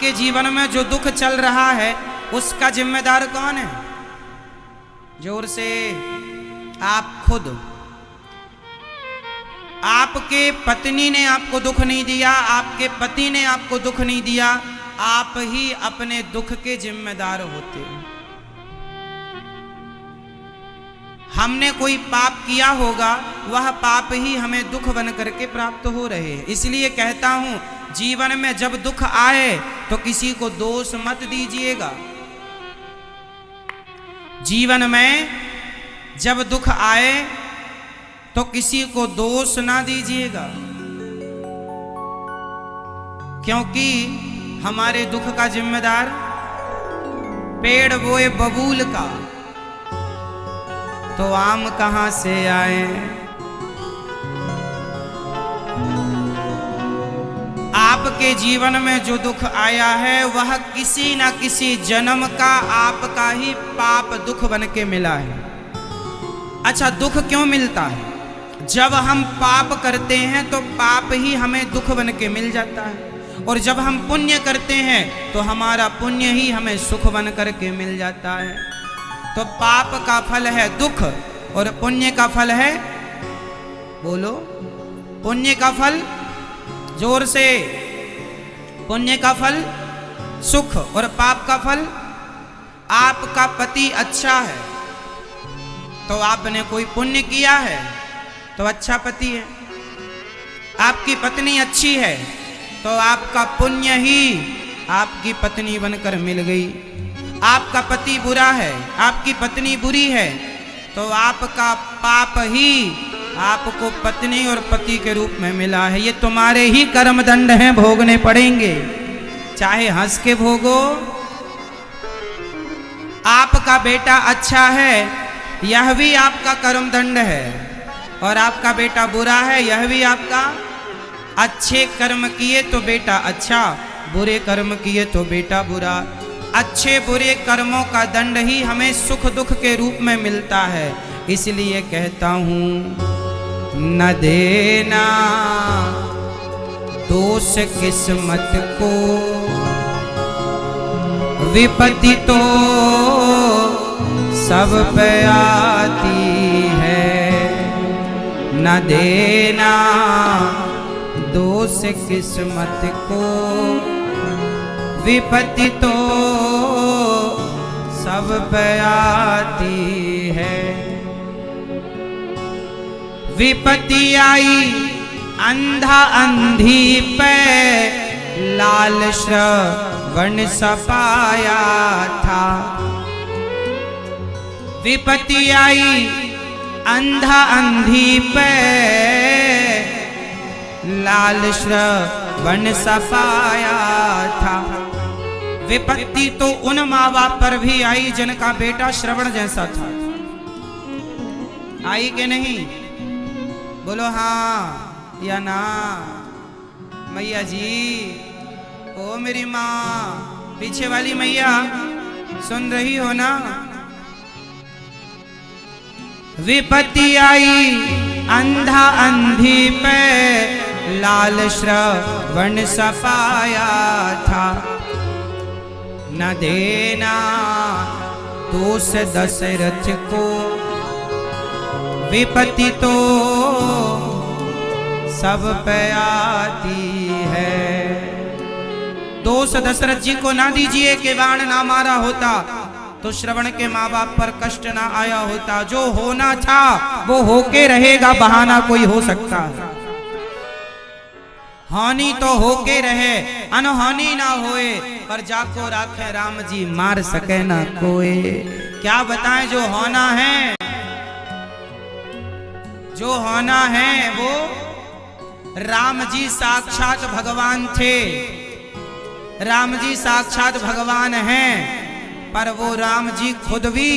आपके जीवन में जो दुख चल रहा है उसका जिम्मेदार कौन है? जोर से। आप खुद। आपके पत्नी ने आपको दुख नहीं दिया, आपके पति ने आपको दुख नहीं दिया, आप ही अपने दुख के जिम्मेदार होते हैं। हमने कोई पाप किया होगा, वह पाप ही हमें दुख बन करके प्राप्त हो रहे हैं। इसलिए कहता हूं, जीवन में जब दुख आए तो किसी को दोष मत दीजिएगा। जीवन में जब दुख आए तो किसी को दोष ना दीजिएगा, क्योंकि हमारे दुख का जिम्मेदार पेड़ बोए बबूल का, तो आम कहां से आए। आपके जीवन में जो दुख आया है वह किसी ना किसी जन्म का आपका ही पाप दुख बन के मिला है। अच्छा, दुख क्यों मिलता है? जब हम पाप करते हैं तो पाप ही हमें दुख बन के मिल जाता है, और जब हम पुण्य करते हैं तो हमारा पुण्य ही हमें सुख बन करके मिल जाता है। तो पाप का फल है दुख और पुण्य का फल है, बोलो, पुण्य का फल, जोर से, पुण्य का फल सुख और पाप का फल। आपका पति अच्छा है तो आपने कोई पुण्य किया है तो अच्छा पति है। आपकी पत्नी अच्छी है तो आपका पुण्य ही आपकी पत्नी बनकर मिल गई। आपका पति बुरा है, आपकी पत्नी बुरी है, तो आपका पाप ही आपको पत्नी और पति के रूप में मिला है। ये तुम्हारे ही कर्म दंड हैं, भोगने पड़ेंगे, चाहे हंस के भोगो। आपका बेटा अच्छा है, यह भी आपका कर्म दंड है, और आपका बेटा बुरा है, यह भी आपका। अच्छे कर्म किए तो बेटा अच्छा, बुरे कर्म किए तो बेटा बुरा। अच्छे बुरे कर्मों का दंड ही हमें सुख दुख के रूप में मिलता है। इसलिए कहता हूं, न देना दोष किस्मत को, विपत्ति तो सब पे आती है। न देना दोष किस्मत को, विपत्ति तो सब पे आती है। विपत्ति आई अंधा अंधी पे, लाल श्रवण सपाया था। विपत्ति आई अंधा अंधी पे, लाल श्रवण सपाया था। विपत्ति तो उन माँ बाप पर भी आई जिनका बेटा श्रवण जैसा था। आई कि नहीं? बोलो हाँ या ना। मैया जी, ओ मेरी माँ, पीछे वाली मैया सुन रही हो ना? विपत्ति आई अंधा अंधी पे, लाल श्रवण सपाया था। न देना दोष दशरथ को, विपत्ति तो सब पे आती है। दोष दशरथ जी को ना दीजिए कि बाण ना मारा होता तो श्रवण के माँ बाप पर कष्ट ना आया होता। जो होना था वो होके रहेगा, बहाना कोई हो सकता है। हानि तो होके रहे, अनहानि ना होए, पर जाको राखे राम जी, मार सके ना कोई। क्या बताएं, जो होना है, जो होना है वो राम जी साक्षात भगवान थे। राम जी साक्षात भगवान हैं, पर वो राम जी खुद भी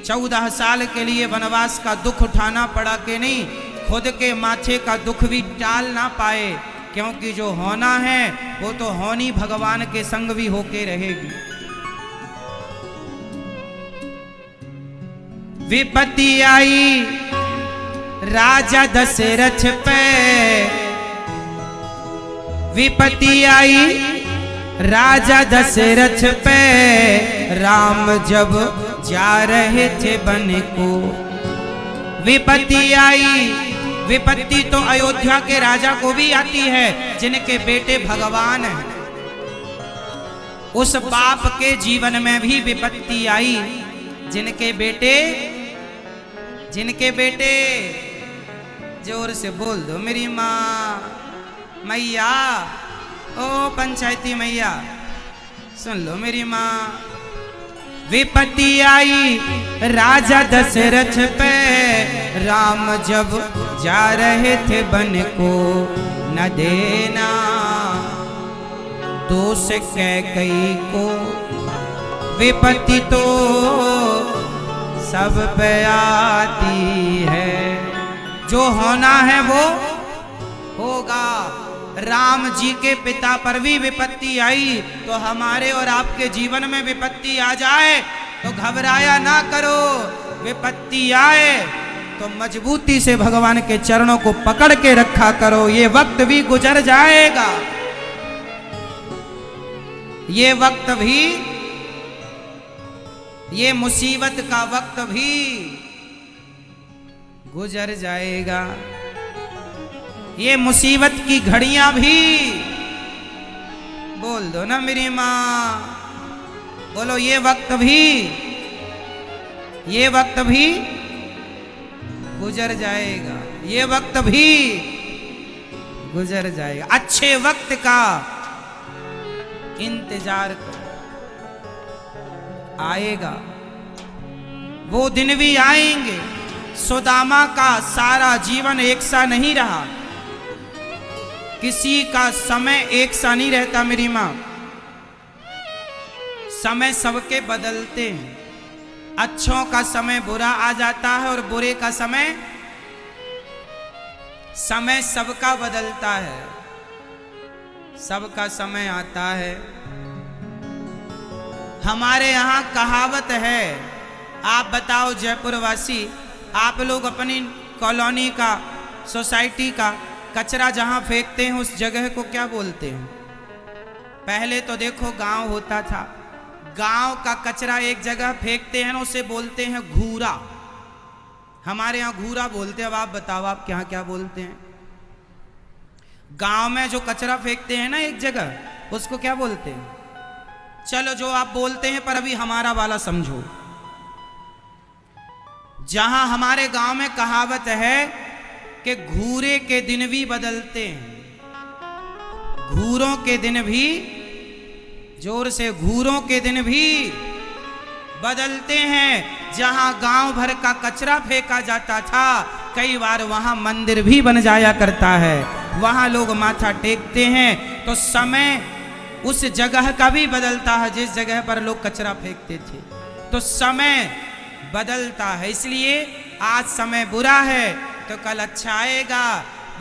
14 साल के लिए वनवास का दुख उठाना पड़ा कि नहीं, खुद के माथे का दुख भी टाल ना पाए, क्योंकि जो होना है वो तो होनी भगवान के संग भी होके रहेगी। विपत्ति आई राजा दशरथ पे, विपत्ति आई राजा दशरथ पे राम जब जा रहे थे वन को, विपत्ति आई। विपत्ति तो अयोध्या के राजा को भी आती है जिनके बेटे भगवान हैं। उस बाप के जीवन में भी विपत्ति आई जिनके बेटे जोर से बोल दो मेरी माँ मैया, ओ पंचायती मैया सुन लो मेरी माँ। विपत्ति आई राजा दशरथ पे राम जब जा रहे थे वन को, न देना दोष कैकई को, विपत्ति तो सब पे आती है। जो होना है वो होगा। राम जी के पिता पर भी विपत्ति आई, तो हमारे और आपके जीवन में विपत्ति आ जाए तो घबराया ना करो। विपत्ति आए तो मजबूती से भगवान के चरणों को पकड़ के रखा करो। ये वक्त भी गुजर जाएगा, ये वक्त भी, ये मुसीबत का वक्त भी गुजर जाएगा। ये मुसीबत की घड़ियां भी, बोल दो ना मेरी माँ, बोलो ये वक्त भी गुजर जाएगा, ये वक्त भी गुजर जाएगा। अच्छे वक्त का इंतजार करो, आएगा, वो दिन भी आएंगे। सुदामा का सारा जीवन एक सा नहीं रहा, किसी का समय एक सा नहीं रहता मेरी मां। समय सबके बदलते हैं। अच्छों का समय बुरा आ जाता है और बुरे का समय सबका बदलता है, सबका समय आता है। हमारे यहाँ कहावत है, आप बताओ जयपुर वासी, आप लोग अपनी कॉलोनी का, सोसाइटी का कचरा जहां फेंकते हैं उस जगह को क्या बोलते हैं? पहले तो देखो गांव होता था, गांव का कचरा एक जगह फेंकते हैं ना, उसे बोलते हैं घूरा। हमारे यहाँ घूरा बोलते हैं। अब आप बताओ आप क्या क्या बोलते हैं? गांव में जो कचरा फेंकते हैं ना एक जगह, उसको क्या बोलते हैं? चलो जो आप बोलते हैं, पर अभी हमारा वाला समझो। जहां हमारे गांव में कहावत है कि घूरे के दिन भी बदलते हैं, घूरों के दिन भी, जोर से, घूरों के दिन भी बदलते हैं। जहां गांव भर का कचरा फेंका जाता था, कई बार वहां मंदिर भी बन जाया करता है, वहां लोग माथा टेकते हैं। तो समय उस जगह का भी बदलता है जिस जगह पर लोग कचरा फेंकते थे। तो समय बदलता है, इसलिए आज समय बुरा है तो कल अच्छा आएगा।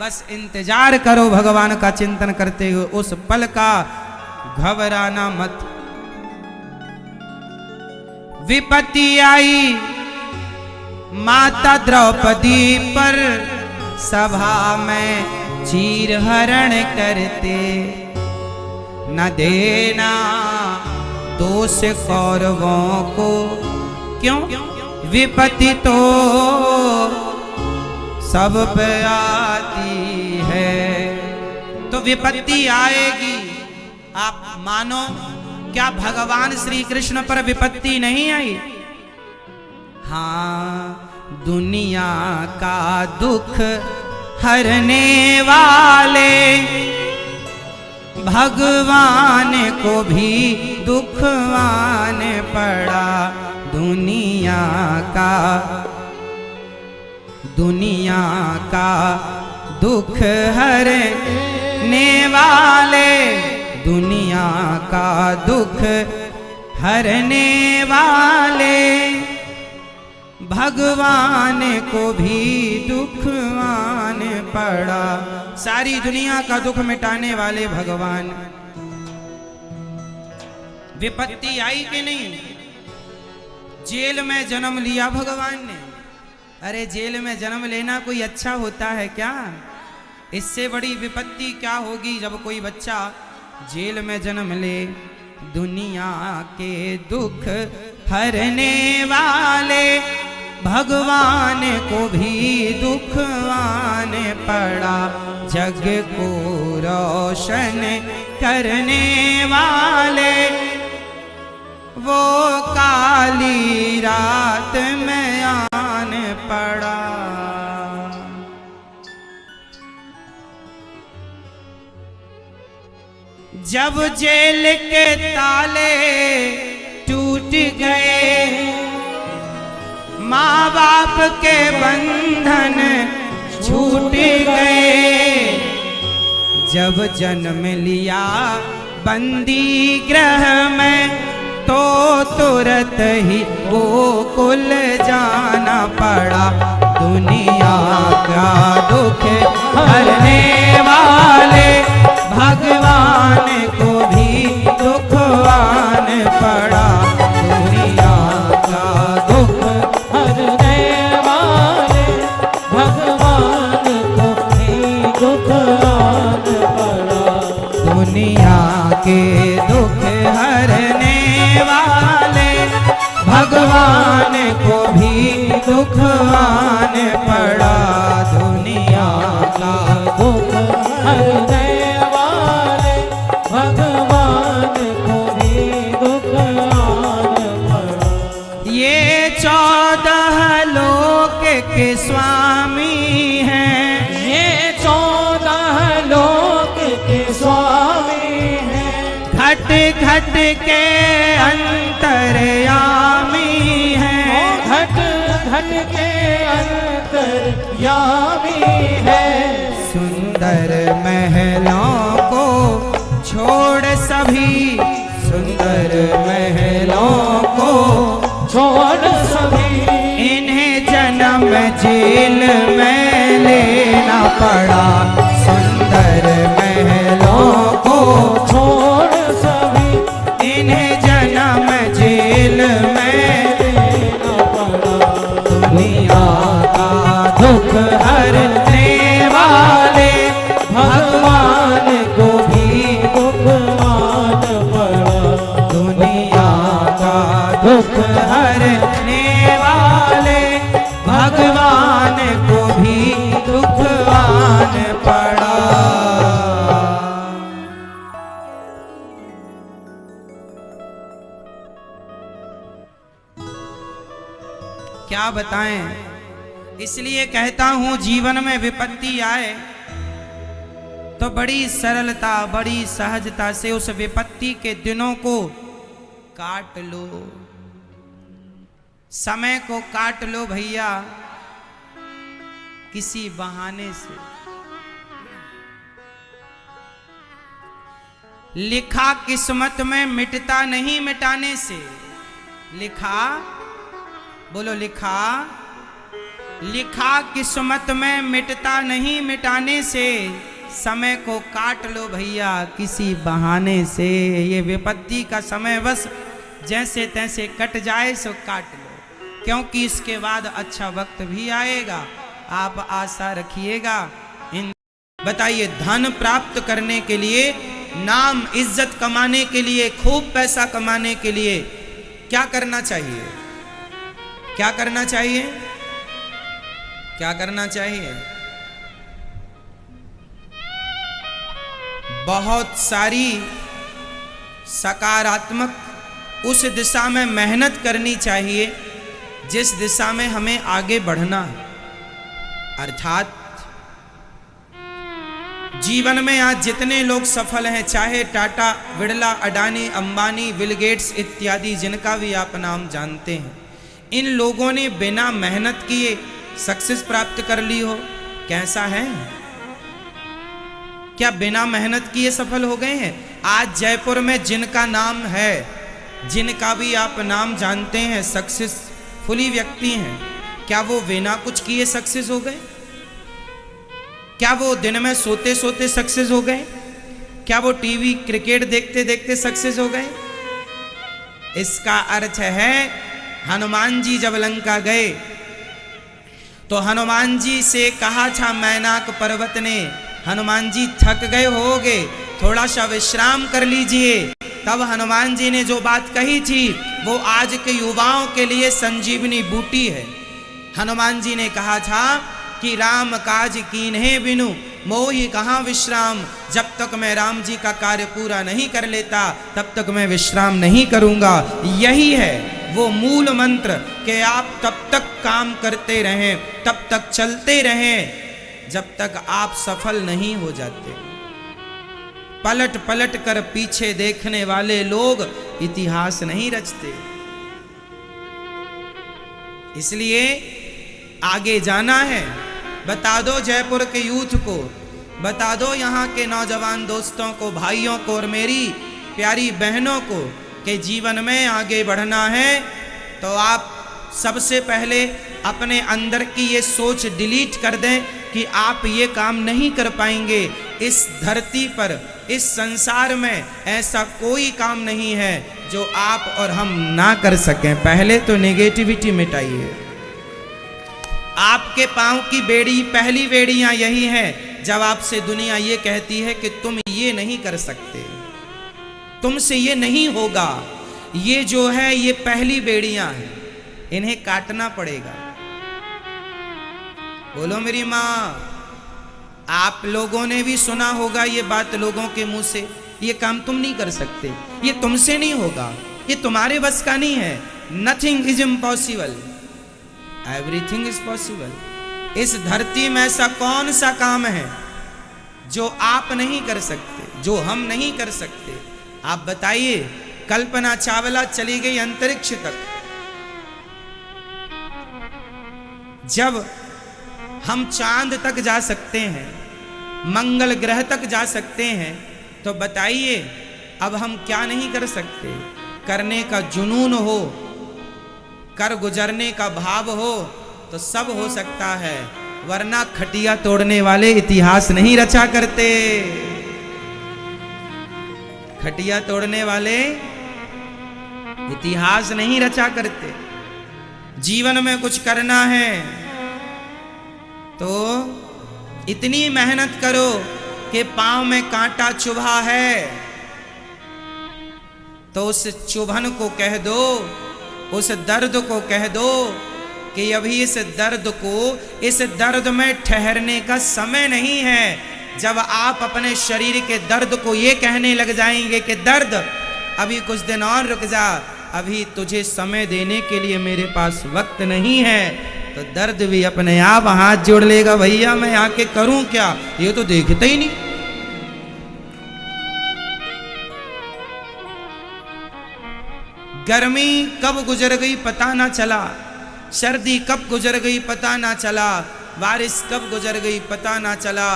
बस इंतजार करो भगवान का चिंतन करते हुए, उस पल का घबराना मत। विपत्ति आई माता द्रौपदी पर, सभा में चीर हरण करते, न देना दोष कौरवों को। क्यों? विपत्ति तो सब पे आती है। तो विपत्ति आएगी, आप मानो। क्या भगवान श्री कृष्ण पर विपत्ति नहीं आई? हाँ, दुनिया का दुख हरने वाले भगवान को भी दुखवान पड़ा। दुनिया का दुख हरने वाले, दुनिया का दुख हरने वाले भगवान को भी दुखवान पड़ा। सारी दुनिया का दुख मिटाने वाले भगवान। विपत्ति आई कि नहीं? जेल में जन्म लिया भगवान ने। अरे जेल में जन्म लेना कोई अच्छा होता है क्या? इससे बड़ी विपत्ति क्या होगी जब कोई बच्चा जेल में जन्म ले, दुनिया के दुख हरने वाले, भगवान को भी दुख आने पड़ा, जग को रोशन करने वाले, वो काली रात में आन पड़ा। जब जेल के ताले टूट गए, माँ बाप के बंधन छूट गए, जब जन्म लिया बंदी गृह में, तो तुरंत ही गोकुल जाना पड़ा, दुनिया का दुख हरने वाले, भगवान को भी दुख आने पड़ा, दुनिया का दुख हरने वाले, भगवान को भी दुख आने पड़ा, दुनिया के दुख हरने वाले, भगवान को भी दुख आने पड़ा, दुनिया का दुख हरने वाले, भगवान को भी दुख आने पड़ा। ये 14 लोक के स्वामी हैं, ये 14 लोक के स्वामी हैं, घट घट के अंतर्यामी हैं, घट घट के अंतर्यामी हैं, सुंदर महलों को छोड़ सभी, सुंदर महलों को छोड़ सभी, इन्हें जन्म जेल में लेना पड़ा, सुंदर महलों को छोड़ सभी, इन्हें जन्म जेल में लेना पड़ा, दुनिया का दुख हरने वाले, भगवान को भी दुख आने पड़ा, दुनिया का दुख हरने वाले, भगवान को भी दुख आने पड़ा। क्या बताएं, इसलिए कहता हूं जीवन में विपत्ति आए तो बड़ी सरलता, बड़ी सहजता से उस विपत्ति के दिनों को काट लो, समय को काट लो भैया, किसी बहाने से। लिखा किस्मत में मिटता नहीं मिटाने से, लिखा, बोलो लिखा, लिखा किस्मत में मिटता नहीं मिटाने से, समय को काट लो भैया किसी बहाने से। ये विपत्ति का समय बस जैसे तैसे कट जाए सो काट लो, क्योंकि इसके बाद अच्छा वक्त भी आएगा, आप आशा रखिएगा। इन बताइए, धन प्राप्त करने के लिए, नाम इज्जत कमाने के लिए, खूब पैसा कमाने के लिए क्या करना चाहिए? क्या करना चाहिए? क्या करना चाहिए? बहुत सारी सकारात्मक उस दिशा में मेहनत करनी चाहिए जिस दिशा में हमें आगे बढ़ना है। अर्थात जीवन में आज जितने लोग सफल हैं, चाहे टाटा, बिरला, अडानी, अंबानी, बिल गेट्स इत्यादि, जिनका भी आप नाम जानते हैं, इन लोगों ने बिना मेहनत किए सक्सेस प्राप्त कर ली हो। कैसा है? क्या बिना मेहनत किए सफल हो गए हैं? आज जयपुर में जिनका नाम है, जिनका भी आप नाम जानते हैं, सक्सेसफुली व्यक्ति हैं, क्या वो बिना कुछ किए सक्सेस हो गए? क्या वो दिन में सोते सोते सक्सेस हो गए? क्या वो टीवी क्रिकेट देखते देखते सक्सेस हो गए? इसका अर्थ है, हनुमान जी जब लंका गए तो हनुमान जी से कहा था मैनाक पर्वत ने, हनुमान जी थक गए होगे, थोड़ा सा विश्राम कर लीजिए। तब हनुमान जी ने जो बात कही थी वो आज के युवाओं के लिए संजीवनी बूटी है। हनुमान जी ने कहा था कि राम काज कीन्हे बिनु मोहि कहाँ विश्राम। जब तक मैं राम जी का कार्य पूरा नहीं कर लेता तब तक मैं विश्राम नहीं करूंगा। यही है वो मूल मंत्र कि आप तब तक काम करते रहें, तब तक चलते रहें जब तक आप सफल नहीं हो जाते। पलट पलट कर पीछे देखने वाले लोग इतिहास नहीं रचते। इसलिए आगे जाना है। बता दो जयपुर के यूथ को, बता दो यहाँ के नौजवान दोस्तों को, भाइयों को और मेरी प्यारी बहनों को कि जीवन में आगे बढ़ना है तो आप सबसे पहले अपने अंदर की ये सोच डिलीट कर दें कि आप ये काम नहीं कर पाएंगे। इस धरती पर, इस संसार में ऐसा कोई काम नहीं है जो आप और हम ना कर सकें। पहले तो नेगेटिविटी मिटाइए। आपके पांव की बेड़ी, पहली बेड़ियां यही हैं जब आपसे दुनिया ये कहती है कि तुम ये नहीं कर सकते, तुमसे ये नहीं होगा। ये जो है ये पहली बेड़ियां हैं, इन्हें काटना पड़ेगा। बोलो मेरी माँ। आप लोगों ने भी सुना होगा ये बात लोगों के मुंह से, ये काम तुम नहीं कर सकते, ये तुमसे नहीं होगा, ये तुम्हारे बस का नहीं है। Nothing is impossible, everything is possible. इस धरती में ऐसा कौन सा काम है जो आप नहीं कर सकते, जो हम नहीं कर सकते? आप बताइए। कल्पना चावला चली गई अंतरिक्ष तक। जब हम चांद तक जा सकते हैं, मंगल ग्रह तक जा सकते हैं, तो बताइए अब हम क्या नहीं कर सकते? करने का जुनून हो, कर गुजरने का भाव हो तो सब हो सकता है, वरना खटिया तोड़ने वाले इतिहास नहीं रचा करते। खटिया तोड़ने वाले इतिहास नहीं रचा करते। जीवन में कुछ करना है तो इतनी मेहनत करो कि पांव में कांटा चुभा है तो उस चुभन को कह दो, उस दर्द को कह दो कि अभी इस दर्द को, इस दर्द में ठहरने का समय नहीं है। जब आप अपने शरीर के दर्द को ये कहने लग जाएंगे कि दर्द अभी कुछ दिन और रुक जा, अभी तुझे समय देने के लिए मेरे पास वक्त नहीं है, तो दर्द भी अपने आप हाथ जोड़ लेगा, भैया मैं आके करूं क्या, ये तो देखता ही नहीं। गर्मी कब गुजर गई पता ना चला, सर्दी कब गुजर गई पता ना चला, बारिश कब गुजर गई पता ना चला।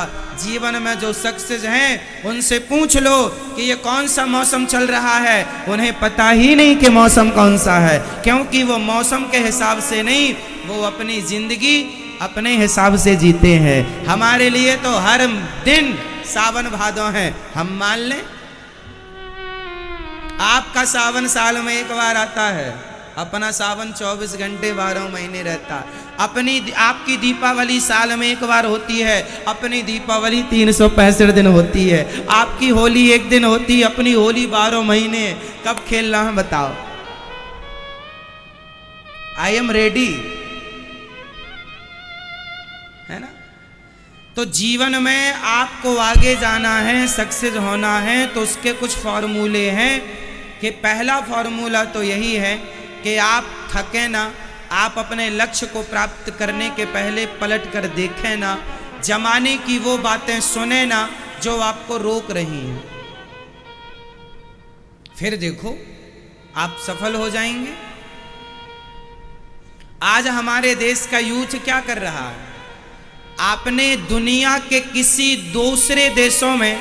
जीवन में जो सक्सेस हैं उनसे पूछ लो कि ये कौन सा मौसम चल रहा है, उन्हें पता ही नहीं कि मौसम कौन सा है, क्योंकि वो मौसम के हिसाब से नहीं, वो अपनी जिंदगी अपने हिसाब से जीते हैं। हमारे लिए तो हर दिन सावन भादों है, हम मान लें। आपका सावन साल में एक बार आता है, अपना सावन 24 घंटे 12 महीने रहता है। आपकी दीपावली साल में एक बार होती है, अपनी दीपावली 365 दिन होती है। आपकी होली एक दिन होती है, अपनी होली 12 महीने। कब खेलना है बताओ? आई एम रेडी, है ना? तो जीवन में आपको आगे जाना है, सक्सेस होना है, तो उसके कुछ फॉर्मूले हैं कि पहला फॉर्मूला तो यही है कि आप थके ना, आप अपने लक्ष्य को प्राप्त करने के पहले पलट कर देखें ना, जमाने की वो बातें सुने ना जो आपको रोक रही हैं। फिर देखो आप सफल हो जाएंगे। आज हमारे देश का यूथ क्या कर रहा है? आपने दुनिया के किसी दूसरे देशों में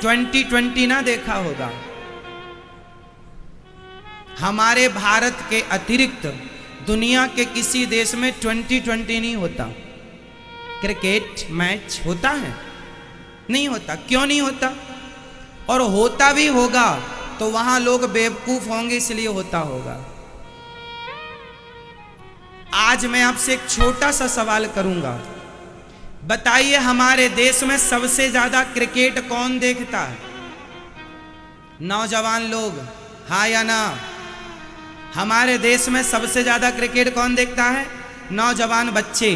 2020 ना देखा होगा। हमारे भारत के अतिरिक्त दुनिया के किसी देश में 2020 नहीं होता। क्रिकेट मैच होता है? नहीं होता। क्यों नहीं होता? और होता भी होगा तो वहां लोग बेवकूफ होंगे इसलिए होता होगा। आज मैं आपसे एक छोटा सा सवाल करूंगा, बताइए हमारे देश में सबसे ज्यादा क्रिकेट कौन देखता है? नौजवान लोग, हाँ या ना? हमारे देश में सबसे ज्यादा क्रिकेट कौन देखता है? नौजवान बच्चे।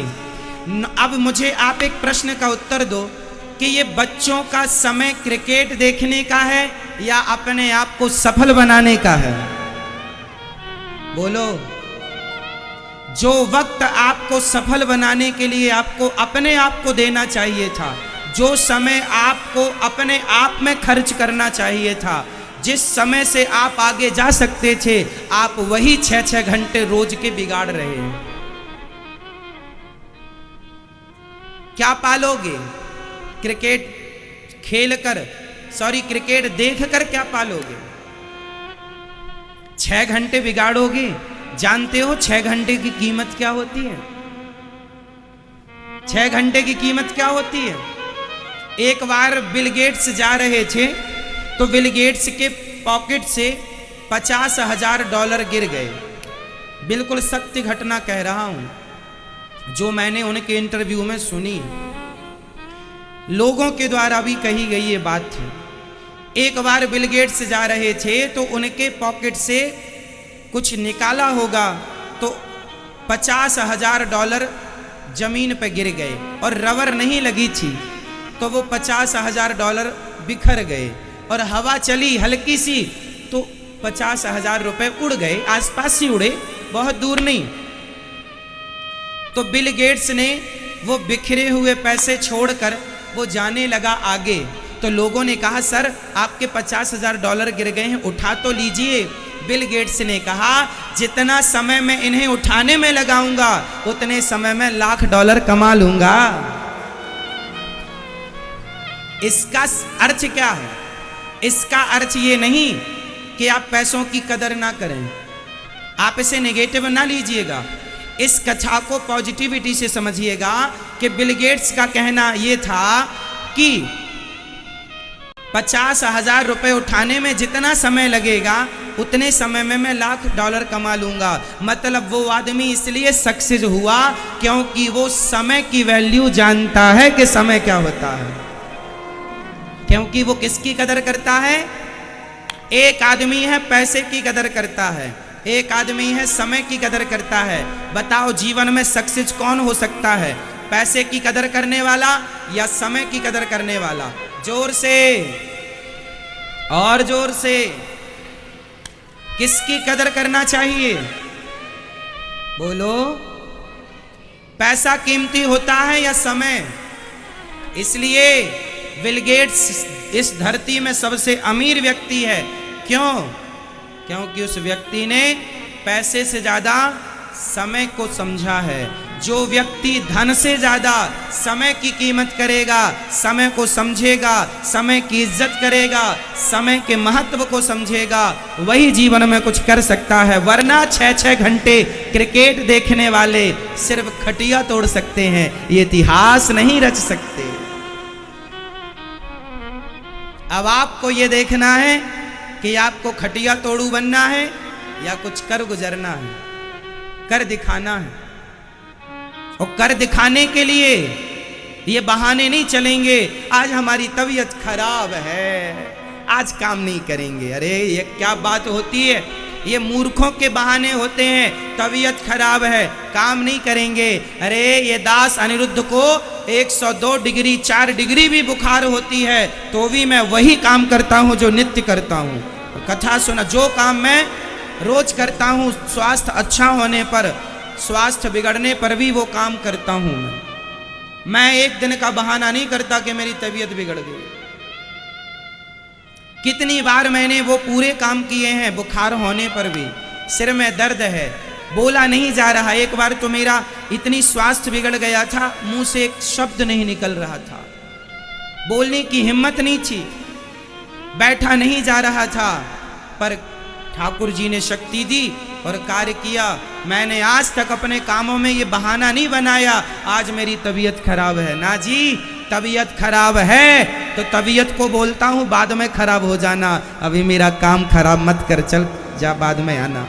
अब मुझे आप एक प्रश्न का उत्तर दो कि ये बच्चों का समय क्रिकेट देखने का है या अपने आप को सफल बनाने का है? बोलो। जो वक्त आपको सफल बनाने के लिए आपको अपने आप को देना चाहिए था, जो समय आपको अपने आप में खर्च करना चाहिए था, जिस समय से आप आगे जा सकते थे, आप वही 6-6 घंटे रोज के बिगाड़ रहे हैं। क्या पालोगे? क्रिकेट खेलकर, क्रिकेट देखकर क्या पालोगे? 6 घंटे बिगाड़ोगे। जानते हो 6 घंटे की कीमत क्या होती है? 6 घंटे की कीमत क्या होती है? एक बार बिल गेट्स जा रहे थे तो बिल गेट्स के पॉकेट से $50,000 गिर गए। बिल्कुल सत्य घटना कह रहा हूं, जो मैंने उनके इंटरव्यू में सुनी, लोगों के द्वारा भी कही गई ये बात थी। एक बार बिल गेट्स जा रहे थे तो उनके पॉकेट से कुछ निकाला होगा तो $50,000 जमीन पर गिर गए और रबर नहीं लगी थी, तो वो $50,000 बिखर गए और हवा चली हल्की सी तो $50,000 उड़ गए, आसपास ही उड़े, बहुत दूर नहीं। तो बिल गेट्स ने वो बिखरे हुए पैसे छोड़कर वो जाने लगा आगे। तो लोगों ने कहा, सर आपके $50,000 गिर गए हैं, उठा तो लीजिए। बिल गेट्स ने कहा, जितना समय मैं इन्हें उठाने में लगाऊंगा उतने समय में $1,00,000 कमा लूंगा। इसका अर्थ क्या है? इसका अर्थ ये नहीं कि आप पैसों की कदर ना करें, आप इसे नेगेटिव ना लीजिएगा। इस कथा को पॉजिटिविटी से समझिएगा कि बिल गेट्स का कहना यह था कि $50,000 उठाने में जितना समय लगेगा उतने समय में मैं $1,00,000 कमा लूंगा। मतलब वो आदमी इसलिए सक्सेस हुआ क्योंकि वो समय की वैल्यू जानता है कि समय क्या होता है, क्योंकि वो किसकी कदर करता है? एक आदमी है पैसे की कदर करता है, एक आदमी है समय की कदर करता है। बताओ जीवन में सक्सेस कौन हो सकता है? पैसे की कदर करने वाला या समय की कदर करने वाला? जोर से और जोर से, किसकी कदर करना चाहिए? बोलो। पैसा कीमती होता है या समय? इसलिए बिल गेट्स इस धरती में सबसे अमीर व्यक्ति है। क्यों? क्योंकि उस व्यक्ति ने पैसे से ज्यादा समय को समझा है। जो व्यक्ति धन से ज्यादा समय की कीमत करेगा, समय को समझेगा, समय की इज्जत करेगा, समय के महत्व को समझेगा, वही जीवन में कुछ कर सकता है। वरना 6-6 घंटे क्रिकेट देखने वाले सिर्फ खटिया तोड़ सकते हैं, ये इतिहास नहीं रच सकते। अब आपको ये देखना है कि आपको खटिया तोड़ू बनना है या कुछ कर गुजरना है, कर दिखाना है। और कर दिखाने के लिए ये बहाने नहीं चलेंगे। आज हमारी तबीयत खराब है, आज काम नहीं करेंगे। अरे ये क्या बात होती है? ये मूर्खों के बहाने होते हैं। तबीयत खराब है, काम नहीं करेंगे। अरे ये दास अनिरुद्ध को 102 डिग्री 4 डिग्री भी बुखार होती है तो भी मैं वही काम करता हूँ जो नित्य करता हूँ। कथा सुना, जो काम मैं रोज करता हूँ, स्वास्थ्य अच्छा होने पर, स्वास्थ्य बिगड़ने पर भी वो काम करता हूँ। मैं एक दिन का बहाना नहीं करता कि मेरी तबीयत बिगड़ गई। कितनी बार मैंने वो पूरे काम किए हैं, बुखार होने पर भी। सिर में दर्द है, बोला नहीं जा रहा। एक बार तो मेरा इतनी स्वास्थ्य बिगड़ गया था, मुंह से एक शब्द नहीं निकल रहा था, बोलने की हिम्मत नहीं थी, बैठा नहीं जा रहा था। पर ठाकुर जी ने शक्ति दी और कार्य किया। मैंने आज तक अपने कामों में ये बहाना नहीं बनाया आज मेरी तबीयत खराब है। ना जी, तबीयत खराब है तो तबीयत को बोलता हूँ बाद में खराब हो जाना, अभी मेरा काम खराब मत कर, चल जा बाद में आना,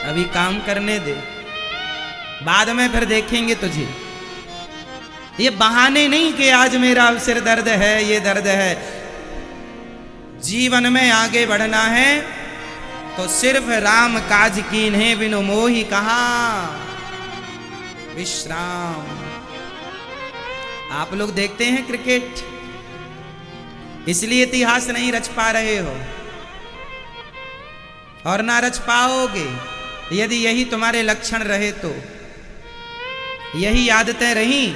अभी काम करने दे, बाद में फिर देखेंगे तुझे। ये बहाने नहीं कि आज मेरा सिर दर्द है, ये दर्द है। जीवन में आगे बढ़ना है तो सिर्फ राम काज कीन्हे बिनु मोहि कहा विश्राम। आप लोग देखते हैं क्रिकेट, इसलिए इतिहास नहीं रच पा रहे हो और ना रच पाओगे। यदि यही तुम्हारे लक्षण रहे तो, यही आदतें रही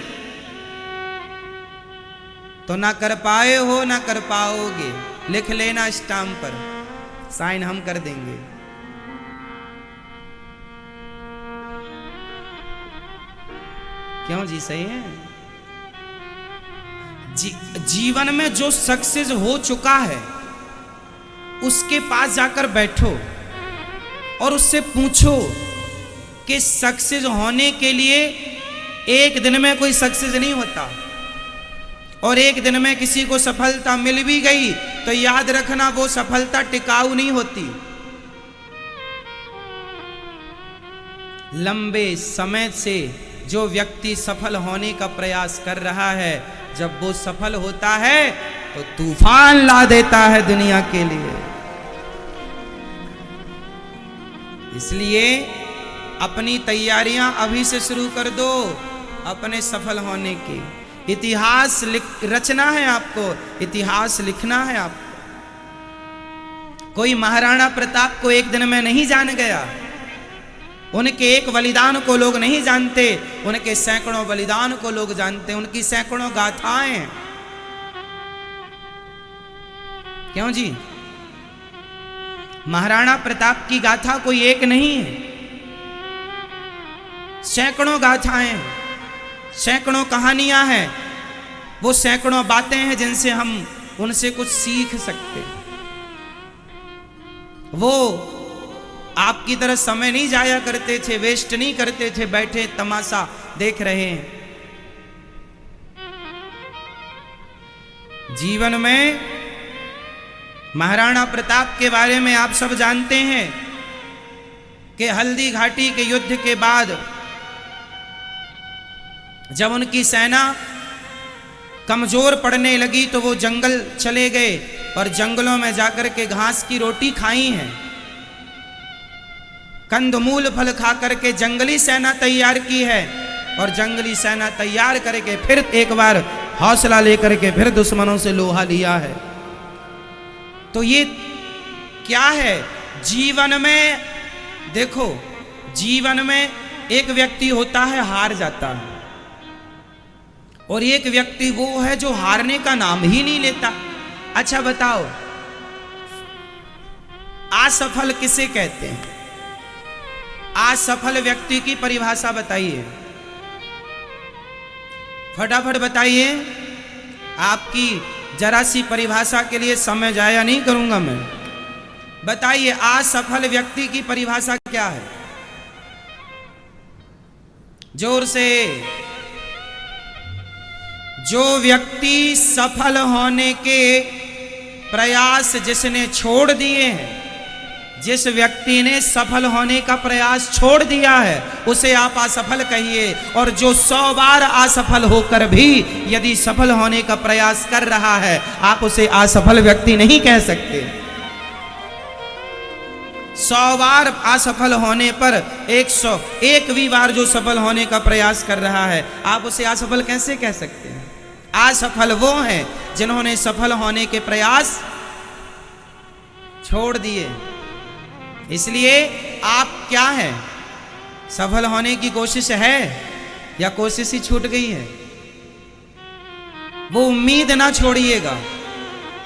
तो ना कर पाए हो ना कर पाओगे। लिख लेना स्टाम्प पर, साइन हम कर देंगे। क्यों जी, सही है। जीवन में जो सक्सेस हो चुका है उसके पास जाकर बैठो और उससे पूछो कि सक्सेस होने के लिए एक दिन में कोई सक्सेस नहीं होता, और एक दिन में किसी को सफलता मिल भी गई तो याद रखना वो सफलता टिकाऊ नहीं होती। लंबे समय से जो व्यक्ति सफल होने का प्रयास कर रहा है, जब वो सफल होता है तो तूफान ला देता है दुनिया के लिए। इसलिए अपनी तैयारियां अभी से शुरू कर दो अपने सफल होने की। इतिहास रचना है आपको, इतिहास लिखना है आपको। कोई महाराणा प्रताप को एक दिन में नहीं जान गया, उनके एक बलिदान को लोग नहीं जानते, उनके सैकड़ों बलिदान को लोग जानते, उनकी सैकड़ों गाथाएं। क्यों जी, महाराणा प्रताप की गाथा कोई एक नहीं है, सैकड़ों गाथाएं, सैकड़ों कहानियां हैं, वो सैकड़ों बातें हैं जिनसे हम उनसे कुछ सीख सकते। वो आपकी तरह समय नहीं जाया करते थे, वेस्ट नहीं करते थे, बैठे तमाशा देख रहे हैं। जीवन में महाराणा प्रताप के बारे में आप सब जानते हैं कि हल्दी घाटी के युद्ध के बाद जब उनकी सेना कमजोर पड़ने लगी तो वो जंगल चले गए और जंगलों में जाकर के घास की रोटी खाई है, कंदमूल फल खा करके जंगली सेना तैयार की है, और जंगली सेना तैयार करके फिर एक बार हौसला लेकर के फिर दुश्मनों से लोहा लिया है। तो ये क्या है जीवन में? देखो, जीवन में एक व्यक्ति होता है हार जाता है, और एक व्यक्ति वो है जो हारने का नाम ही नहीं लेता। अच्छा बताओ, असफल किसे कहते हैं? असफल व्यक्ति की परिभाषा बताइए, फटाफट बताइए। आपकी जरा सी परिभाषा के लिए समय जाया नहीं करूंगा मैं। बताइए, असफल व्यक्ति की परिभाषा क्या है? जोर से। जो व्यक्ति सफल होने के प्रयास जिसने छोड़ दिए हैं, जिस व्यक्ति ने सफल होने का प्रयास छोड़ दिया है, उसे आप असफल कहिए। और जो 100 बार असफल होकर भी यदि सफल होने का प्रयास कर रहा है, आप उसे असफल व्यक्ति नहीं कह सकते। 100 बार असफल होने पर 101वीं बार जो सफल होने का प्रयास कर रहा है, आप उसे असफल कैसे कह सकते हैं? असफल वो हैं जिन्होंने सफल होने के प्रयास छोड़ दिए। इसलिए आप क्या हैं? सफल होने की कोशिश है या कोशिश ही छूट गई है? वो उम्मीद ना छोड़िएगा,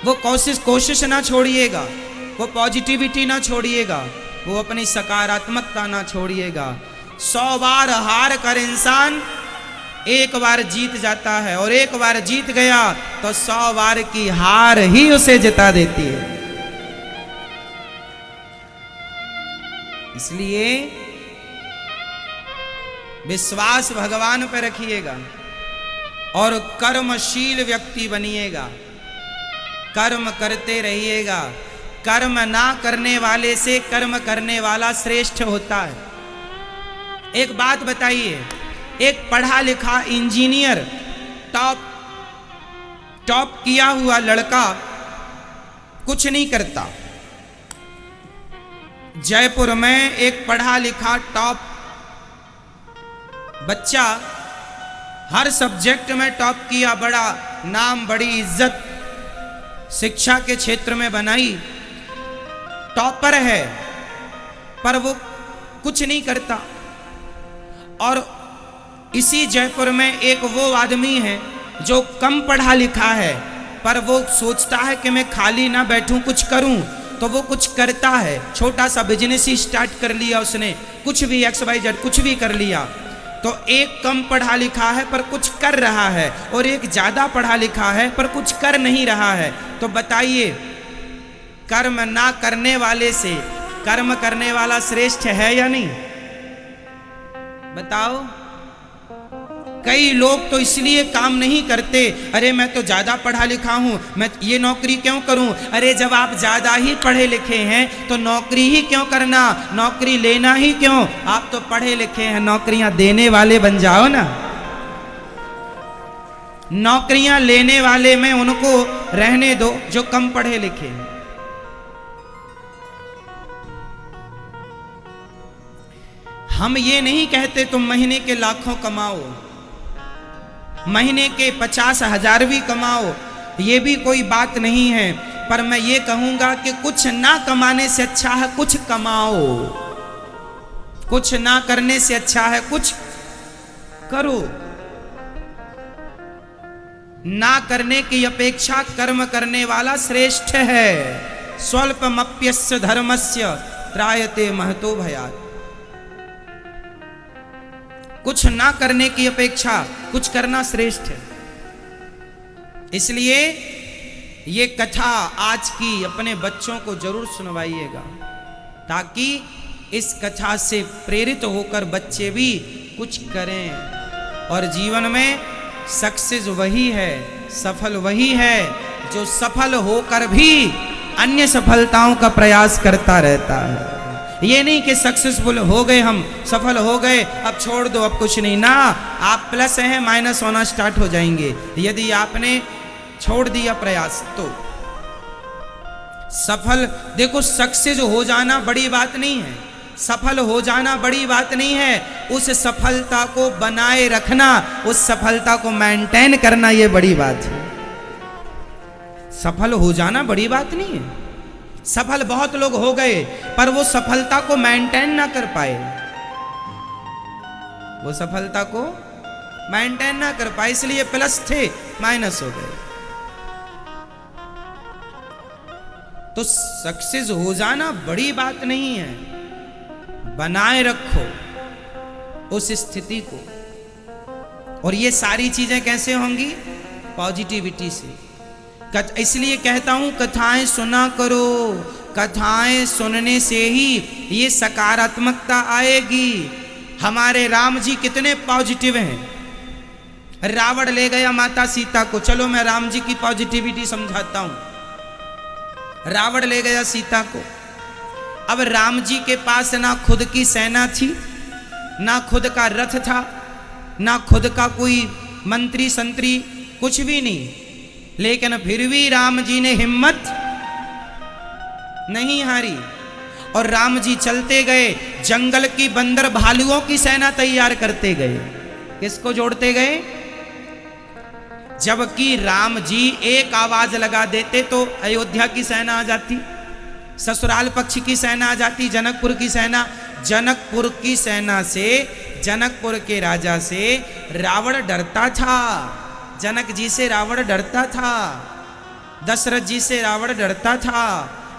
वो कोशिश ना छोड़िएगा, वो पॉजिटिविटी ना छोड़िएगा, वो अपनी सकारात्मकता ना छोड़िएगा। 100 बार हार कर इंसान एक बार जीत जाता है, और एक बार जीत गया तो 100 बार की हार ही उसे जिता देती है। इसलिए विश्वास भगवान पर रखिएगा और कर्मशील व्यक्ति बनिएगा, कर्म करते रहिएगा। कर्म ना करने वाले से कर्म करने वाला श्रेष्ठ होता है। एक बात बताइए, एक पढ़ा लिखा इंजीनियर, टॉप किया हुआ लड़का कुछ नहीं करता। जयपुर में एक पढ़ा लिखा टॉप बच्चा, हर सब्जेक्ट में टॉप किया, बड़ा नाम बड़ी इज्जत शिक्षा के क्षेत्र में बनाई, टॉपर है, पर वो कुछ नहीं करता। और इसी जयपुर में एक वो आदमी है जो कम पढ़ा लिखा है, पर वो सोचता है कि मैं खाली ना बैठूं, कुछ करूं, तो वो कुछ करता है। छोटा सा बिजनेस ही स्टार्ट कर लिया उसने, कुछ भी XYZ कुछ भी कर लिया। तो एक कम पढ़ा लिखा है पर कुछ कर रहा है, और एक ज्यादा पढ़ा लिखा है पर कुछ कर नहीं रहा है। तो बताइए, कर्म ना करने वाले से कर्म करने वाला श्रेष्ठ है या नहीं? बताओ। कई लोग तो इसलिए काम नहीं करते, अरे मैं तो ज्यादा पढ़ा लिखा हूं, मैं ये नौकरी क्यों करूं। अरे जब आप ज्यादा ही पढ़े लिखे हैं तो नौकरी ही क्यों करना, नौकरी लेना ही क्यों। आप तो पढ़े लिखे हैं, नौकरियां देने वाले बन जाओ ना। नौकरियां लेने वाले में उनको रहने दो जो कम पढ़े लिखे हैं। हम ये नहीं कहते तुम महीने के लाखों कमाओ, महीने के 50,000 भी कमाओ, ये भी कोई बात नहीं है। पर मैं ये कहूंगा कि कुछ ना कमाने से अच्छा है कुछ कमाओ, कुछ ना करने से अच्छा है कुछ करो। ना करने की अपेक्षा कर्म करने वाला श्रेष्ठ है। स्वल्पमप्यस्य धर्मस्य त्रायते महतो भयात्। कुछ ना करने की अपेक्षा कुछ करना श्रेष्ठ है। इसलिए ये कथा आज की अपने बच्चों को जरूर सुनवाइएगा, ताकि इस कथा से प्रेरित होकर बच्चे भी कुछ करें। और जीवन में सक्सेस वही है, सफल वही है जो सफल होकर भी अन्य सफलताओं का प्रयास करता रहता है। ये नहीं कि सक्सेसफुल हो गए, हम सफल हो गए, अब छोड़ दो, अब कुछ नहीं ना। आप प्लस हैं, माइनस होना स्टार्ट हो जाएंगे यदि आपने छोड़ दिया प्रयास तो। सफल, देखो सक्सेस हो जाना बड़ी बात नहीं है, सफल हो जाना बड़ी बात नहीं है, उस सफलता को बनाए रखना, उस सफलता को मेंटेन करना, ये बड़ी बात है। सफल हो जाना बड़ी बात नहीं है। सफल बहुत लोग हो गए पर वो सफलता को मेंटेन ना कर पाए, वो सफलता को मेंटेन ना कर पाए, इसलिए प्लस थे माइनस हो गए। तो सक्सेस हो जाना बड़ी बात नहीं है, बनाए रखो उस स्थिति को। और ये सारी चीजें कैसे होंगी? पॉजिटिविटी से। इसलिए कहता हूं कथाएं सुना करो, कथाएं सुनने से ही ये सकारात्मकता आएगी। हमारे राम जी कितने पॉजिटिव हैं। रावण ले गया माता सीता को, चलो मैं राम जी की पॉजिटिविटी समझाता हूं। रावण ले गया सीता को। अब राम जी के पास ना खुद की सेना थी, ना खुद का रथ था, ना खुद का कोई मंत्री संतरी, कुछ भी नहीं। लेकिन फिर भी राम जी ने हिम्मत नहीं हारी और राम जी चलते गए, जंगल की बंदर भालुओं की सेना तैयार करते गए। किसको जोड़ते गए? जबकि राम जी एक आवाज लगा देते तो अयोध्या की सेना आ जाती, ससुराल पक्ष की सेना आ जाती, जनकपुर की सेना। जनकपुर की सेना से, जनकपुर के राजा से रावण डरता था, जनक जी से रावण डरता था, दशरथ जी से रावण डरता था।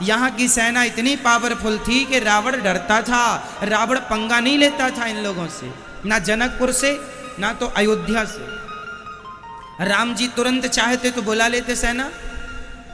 यहाँ की सेना इतनी पावरफुल थी कि रावण डरता था। रावण पंगा नहीं लेता था इन लोगों से, ना जनकपुर से ना तो अयोध्या से। राम जी तुरंत चाहते तो बुला लेते सेना,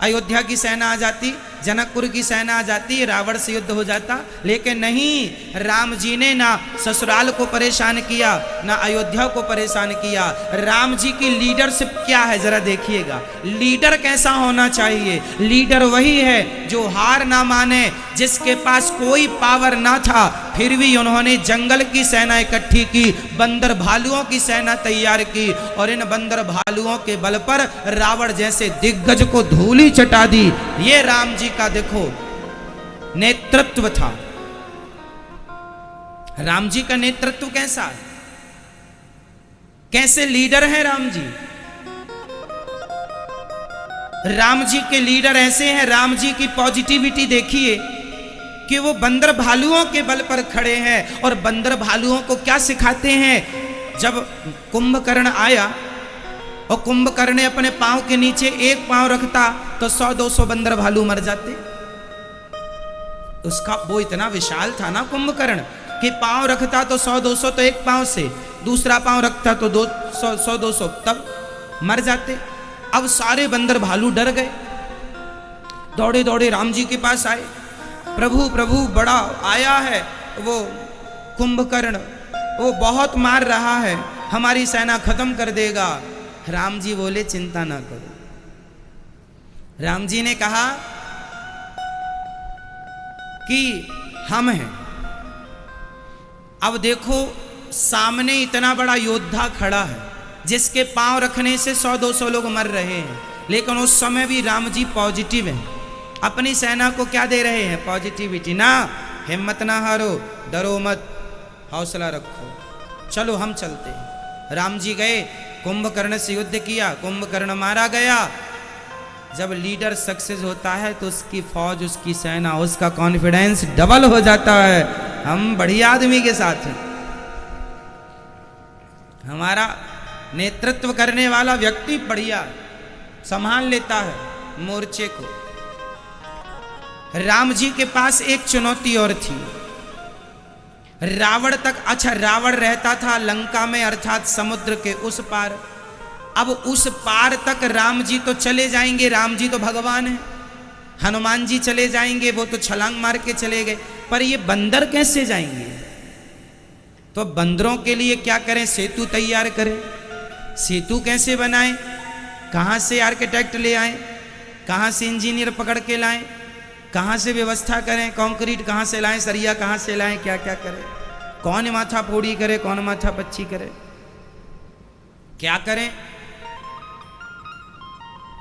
अयोध्या की सेना आ जाती, जनकपुर की सेना आ जाती, रावण से युद्ध हो जाता। लेकिन नहीं, राम जी ने ना ससुराल को परेशान किया, ना अयोध्या को परेशान किया। राम जी की लीडरशिप क्या है जरा देखिएगा। लीडर कैसा होना चाहिए? लीडर वही है जो हार ना माने, जिसके पास कोई पावर ना था फिर भी उन्होंने जंगल की सेना इकट्ठी की, बंदर भालुओं की सेना तैयार की, और इन बंदर भालुओं के बल पर रावण जैसे दिग्गज को धूली चटा दी। ये राम जी का देखो नेतृत्व था। राम जी का नेतृत्व कैसा है? कैसे लीडर हैं राम जी? राम जी के लीडर ऐसे हैं, राम जी की पॉजिटिविटी देखिए कि वो बंदर भालुओं के बल पर खड़े हैं, और बंदर भालुओं को क्या सिखाते हैं। जब कुंभकर्ण आया और कुंभकर्ण ने अपने पांव के नीचे एक पांव रखता तो 100-200 बंदर भालू मर जाते। उसका वो इतना विशाल था ना कुंभकर्ण कि पांव रखता तो 100-200 तो एक पांव से, दूसरा पांव रखता तो 100-200 तब मर जाते। अब सारे बंदर भालू डर गए, दौड़े दौड़े राम जी के पास आए। प्रभु प्रभु, बड़ा आया है वो कुंभकर्ण, वो बहुत मार रहा है, हमारी सेना खत्म कर देगा। राम जी बोले चिंता ना करो। राम जी ने कहा कि हम हैं। अब देखो सामने इतना बड़ा योद्धा खड़ा है जिसके पांव रखने से 100-200 लोग मर रहे हैं, लेकिन उस समय भी राम जी पॉजिटिव हैं। अपनी सेना को क्या दे रहे हैं? पॉजिटिविटी। ना हिम्मत ना हारो, डरो मत, हौसला रखो, चलो हम चलते हैं। राम जी गए, कुंभकर्ण से युद्ध किया, कुंभकर्ण मारा गया। जब लीडर सक्सेस होता है तो उसकी फौज, उसकी सेना, उसका कॉन्फिडेंस डबल हो जाता है। हम बढ़िया आदमी के साथ हैं, हमारा नेतृत्व करने वाला व्यक्ति बढ़िया संभाल लेता है मोर्चे को। राम जी के पास एक चुनौती और थी। रावण तक, अच्छा रावण रहता था लंका में अर्थात समुद्र के उस पार। अब उस पार तक राम जी तो चले जाएंगे, राम जी तो भगवान है। हनुमान जी चले जाएंगे, वो तो छलांग मार के चले गए, पर ये बंदर कैसे जाएंगे? तो बंदरों के लिए क्या करें? सेतु तैयार करें। सेतु कैसे बनाएं? कहां से आर्किटेक्ट ले आए, कहां से इंजीनियर पकड़ के लाएं, कहां से व्यवस्था करें, कंक्रीट कहां से लाएं, सरिया कहां से लाएं, क्या क्या करें, कौन माथा फोड़ी करे, कौन माथा पच्ची करे, क्या करें?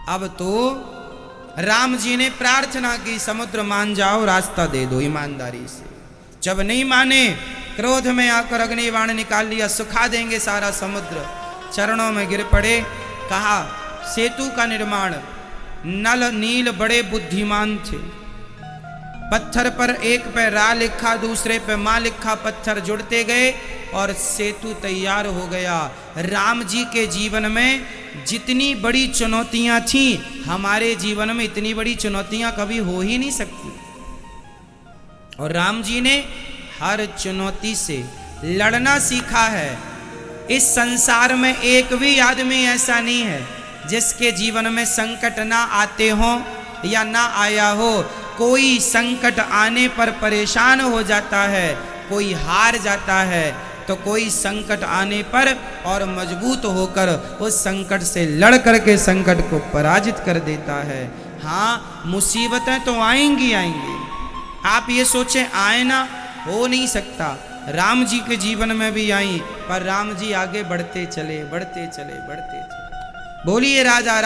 अब तो राम जी ने प्रार्थना की, समुद्र मान जाओ, रास्ता दे दो ईमानदारी से। जब नहीं माने, क्रोध में आकर अग्निबाण निकाल लिया, सुखा देंगे सारा समुद्र। चरणों में गिर पड़े, कहा सेतु का निर्माण। नल नील बड़े बुद्धिमान थे। पत्थर पर एक पे रा लिखा, दूसरे पे मां लिखा, पत्थर जुड़ते गए और सेतु तैयार हो गया। राम जी के जीवन में जितनी बड़ी चुनौतियां थी, हमारे जीवन में इतनी बड़ी चुनौतियां कभी हो ही नहीं सकती। और राम जी ने हर चुनौती से लड़ना सीखा है। इस संसार में एक भी आदमी ऐसा नहीं है जिसके जीवन में संकट ना आते हो या ना आया हो। कोई संकट आने पर परेशान हो जाता है, कोई हार जाता है, तो कोई संकट आने पर और मजबूत होकर उस संकट से लड़ करके संकट को पराजित कर देता है। हाँ, मुसीबतें तो आएंगी आएंगी, आप ये सोचें आए ना, हो नहीं सकता। राम जी के जीवन में भी आई, पर राम जी आगे बढ़ते चले, बढ़ते चले, बढ़ते चले। बोलिए राजा।